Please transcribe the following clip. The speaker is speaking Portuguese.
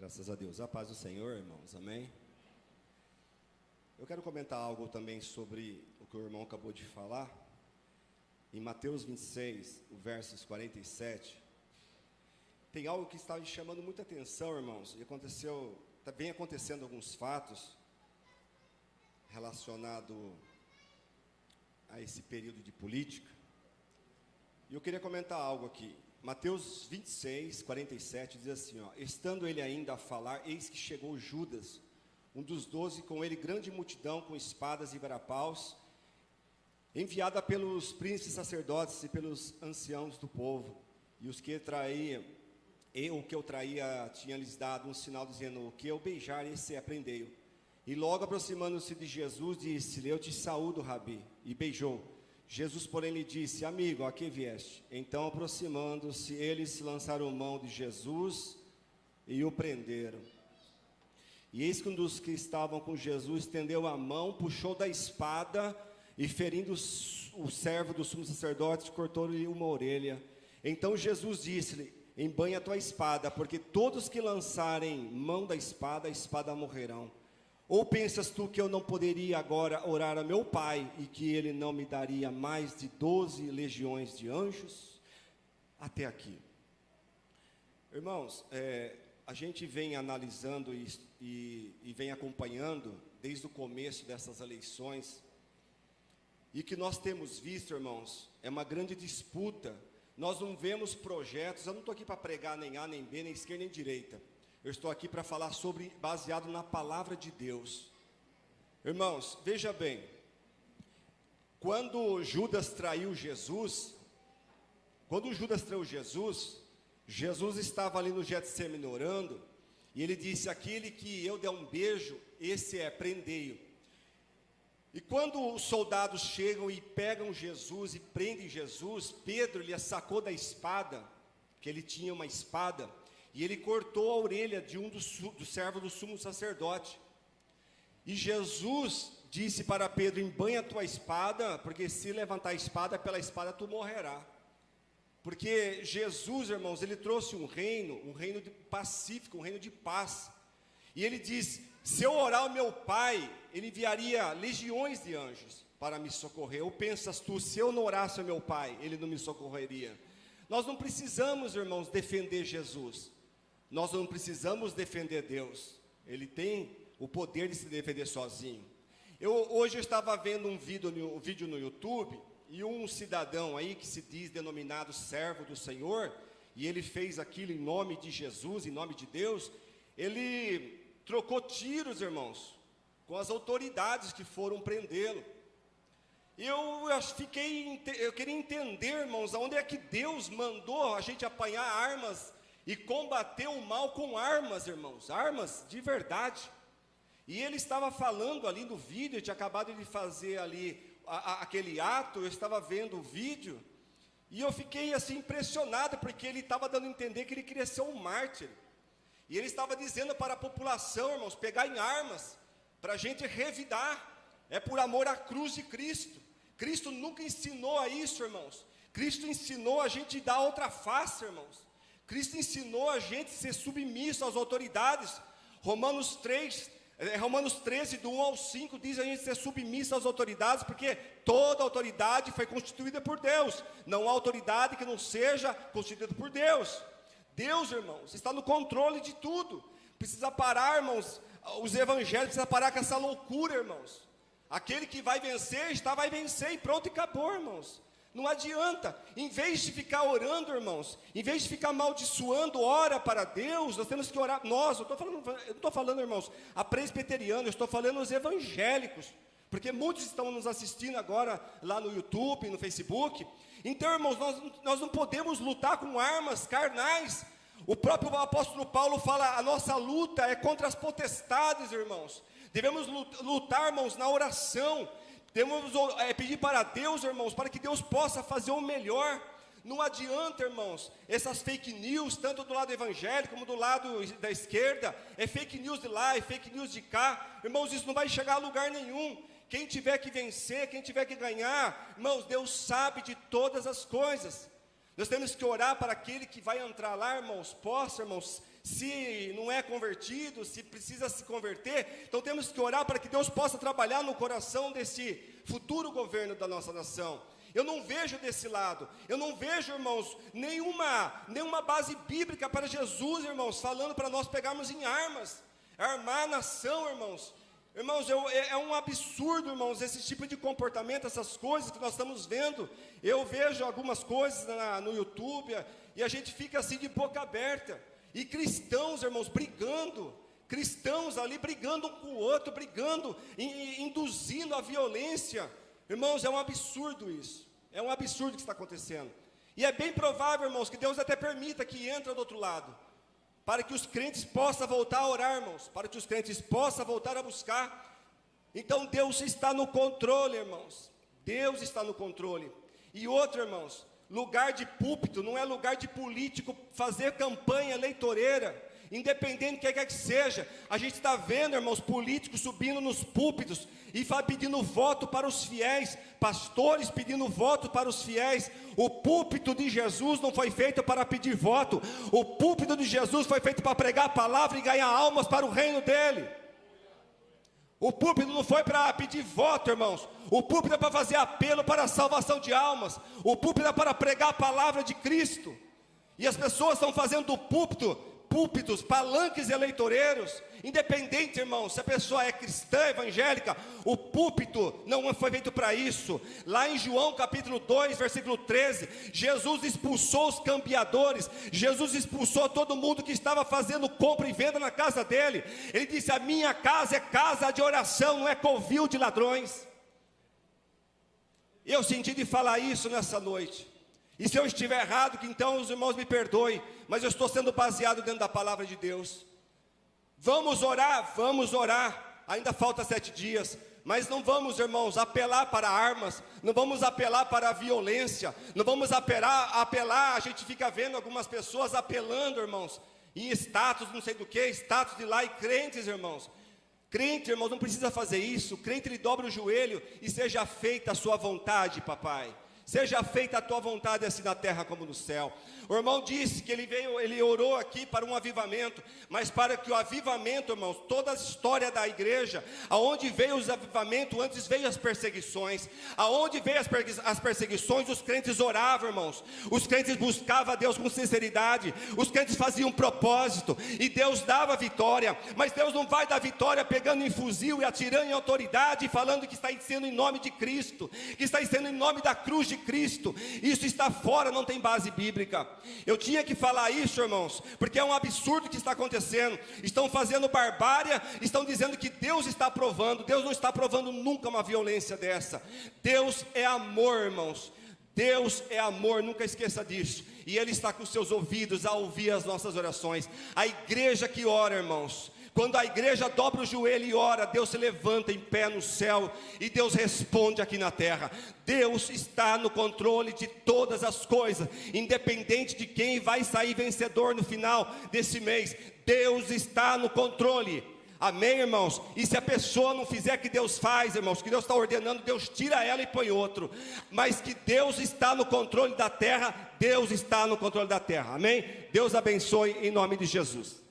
Graças a Deus. A paz do Senhor, irmãos. Amém? Eu quero comentar algo também sobre o que o irmão acabou de falar. Em Mateus 26, o versos 47, tem algo que está me chamando muita atenção, irmãos. E vem acontecendo alguns fatos relacionados a esse período de política. E eu queria comentar algo aqui. Mateus 26, 47 diz assim, estando ele ainda a falar, eis que chegou Judas, um dos 12, com ele grande multidão, com espadas e varapaus, enviada pelos príncipes sacerdotes e pelos anciãos do povo. E os que traía, o que eu traía, tinha lhes dado um sinal, dizendo, o que eu beijar, esse aprendei-o. E logo aproximando-se de Jesus, disse-lhe, eu te saúdo, Rabi, e beijou. Jesus, porém, lhe disse, amigo, a que vieste? Então, aproximando-se, eles se lançaram mão de Jesus e o prenderam. E eis que um dos que estavam com Jesus estendeu a mão, puxou da espada e, ferindo o servo do sumo sacerdote, cortou-lhe uma orelha. Então Jesus disse-lhe, embanha a tua espada, porque todos que lançarem mão da espada, a espada morrerão. Ou pensas tu que eu não poderia agora orar a meu Pai, e que Ele não me daria mais de 12 legiões de anjos? Até aqui. Irmãos, a gente vem analisando e vem acompanhando, desde o começo dessas eleições, e que nós temos visto, irmãos, é uma grande disputa. Nós não vemos projetos, eu não estou aqui para pregar nem A, nem B, nem esquerda, nem direita. Eu estou aqui para falar baseado na palavra de Deus. Irmãos, veja bem, quando Judas traiu Jesus, Jesus estava ali no Getsemane orando, e ele disse, aquele que eu der um beijo, esse prendei-o. E quando os soldados chegam e pegam Jesus e prendem Jesus, Pedro lhe sacou da espada, que ele tinha uma espada, e ele cortou a orelha de um dos servos do sumo sacerdote. E Jesus disse para Pedro, embanha a tua espada, porque se levantar a espada, pela espada tu morrerá. Porque Jesus, irmãos, ele trouxe um reino pacífico, um reino de paz. E ele diz, se eu orar ao meu Pai, ele enviaria legiões de anjos para me socorrer. Ou pensas tu, se eu não orasse ao meu Pai, ele não me socorreria? Nós não precisamos, irmãos, defender Jesus. Nós não precisamos defender Deus. Ele tem o poder de se defender sozinho. Hoje eu estava vendo um vídeo no YouTube, e um cidadão aí que se diz denominado servo do Senhor, e ele fez aquilo em nome de Jesus, em nome de Deus, ele trocou tiros, irmãos, com as autoridades que foram prendê-lo. Eu queria entender, irmãos, aonde é que Deus mandou a gente apanhar armas e combater o mal com armas, irmãos, armas de verdade. E ele estava falando ali no vídeo, eu tinha acabado de fazer ali aquele ato, eu estava vendo o vídeo, e eu fiquei assim impressionado, porque ele estava dando a entender que ele queria ser um mártir. E ele estava dizendo para a população, irmãos, pegar em armas, para a gente revidar, é por amor à cruz de Cristo. Cristo nunca ensinou a isso, irmãos. Cristo ensinou a gente dar outra face, irmãos. Cristo ensinou a gente a ser submisso às autoridades. Romanos 13, do 1 ao 5, diz a gente ser submisso às autoridades, porque toda autoridade foi constituída por Deus. Não há autoridade que não seja constituída por Deus. Deus, irmãos, está no controle de tudo. Precisa parar, irmãos, os evangelhos, precisa parar com essa loucura, irmãos. Aquele que vai vencer, vai vencer e pronto, e acabou, irmãos. Não adianta, em vez de ficar orando, irmãos, em vez de ficar amaldiçoando, ora para Deus, nós temos que orar, eu não estou falando, irmãos, a presbiteriana, eu estou falando os evangélicos, porque muitos estão nos assistindo agora, lá no YouTube, no Facebook. Então, irmãos, nós não podemos lutar com armas carnais. O próprio apóstolo Paulo fala, a nossa luta é contra as potestades, irmãos. Devemos lutar, irmãos, na oração. Devemos pedir para Deus, irmãos, para que Deus possa fazer o melhor. Não adianta, irmãos, essas fake news, tanto do lado evangélico como do lado da esquerda, é fake news de lá, é fake news de cá. Irmãos, isso não vai chegar a lugar nenhum. Quem tiver que vencer, quem tiver que ganhar, irmãos, Deus sabe de todas as coisas. Nós temos que orar para aquele que vai entrar lá, irmãos, possa, irmãos, se não é convertido, se precisa se converter. Então temos que orar para que Deus possa trabalhar no coração desse futuro governo da nossa nação. Eu não vejo desse lado, eu não vejo, irmãos, nenhuma base bíblica para Jesus, irmãos, falando para nós pegarmos em armas, armar a nação, irmãos. Irmãos, é um absurdo, irmãos, esse tipo de comportamento, essas coisas que nós estamos vendo. Eu vejo algumas coisas no YouTube e a gente fica assim de boca aberta. E cristãos, irmãos, brigando, cristãos ali brigando um com o outro, brigando, induzindo a violência. Irmãos, é um absurdo isso, é um absurdo que está acontecendo. E é bem provável, irmãos, que Deus até permita que entre do outro lado, para que os crentes possam voltar a orar, irmãos, para que os crentes possam voltar a buscar. Então Deus está no controle, irmãos, Deus está no controle. E outro, irmãos, lugar de púlpito não é lugar de político fazer campanha eleitoreira, independente do que quer que seja. A gente está vendo, irmãos, políticos subindo nos púlpitos e pedindo voto para os fiéis, pastores pedindo voto para os fiéis. O púlpito de Jesus não foi feito para pedir voto, o púlpito de Jesus foi feito para pregar a palavra e ganhar almas para o reino dele. O púlpito não foi para pedir voto, irmãos. O púlpito é para fazer apelo para a salvação de almas. O púlpito é para pregar a palavra de Cristo. E as pessoas estão fazendo do púlpitos, palanques eleitoreiros. Independente, irmãos, se a pessoa é cristã, evangélica, o púlpito não foi feito para isso. Lá em João capítulo 2, versículo 13, Jesus expulsou os cambiadores, Jesus expulsou todo mundo que estava fazendo compra e venda na casa dele. Ele disse: a minha casa é casa de oração, não é covil de ladrões. Eu senti de falar isso nessa noite. E se eu estiver errado, que então os irmãos me perdoem, mas eu estou sendo baseado dentro da palavra de Deus. Vamos orar, ainda falta 7 dias, mas não vamos, irmãos, apelar para armas, não vamos apelar para a violência, não vamos apelar, a gente fica vendo algumas pessoas apelando, irmãos, em status, não sei do que, status de lá, e crentes, irmãos. Crente, irmãos, não precisa fazer isso. Crente, ele dobra o joelho e seja feita a sua vontade, papai. Seja feita a tua vontade, assim na terra como no céu. O irmão disse que ele orou aqui para um avivamento, mas para que o avivamento, irmãos, toda a história da igreja, aonde veio os avivamentos, antes veio as perseguições. Aonde veio as perseguições, os crentes oravam, irmãos. Os crentes buscavam a Deus com sinceridade. Os crentes faziam um propósito e Deus dava vitória. Mas Deus não vai dar vitória pegando em fuzil e atirando em autoridade, falando que está sendo em nome de Cristo, que está sendo em nome da cruz de Cristo. Isso está fora, não tem base bíblica. Eu tinha que falar isso, irmãos, porque é um absurdo que está acontecendo. Estão fazendo barbárie, estão dizendo que Deus está aprovando. Deus não está aprovando nunca uma violência dessa. Deus é amor, irmãos. Deus é amor, nunca esqueça disso. E Ele está com seus ouvidos a ouvir as nossas orações. A igreja que ora, irmãos, quando a igreja dobra o joelho e ora, Deus se levanta em pé no céu e Deus responde aqui na terra. Deus está no controle de todas as coisas, independente de quem vai sair vencedor no final desse mês. Deus está no controle. Amém, irmãos? E se a pessoa não fizer o que Deus faz, irmãos, que Deus está ordenando, Deus tira ela e põe outro. Mas que Deus está no controle da terra, Deus está no controle da terra. Amém? Deus abençoe em nome de Jesus.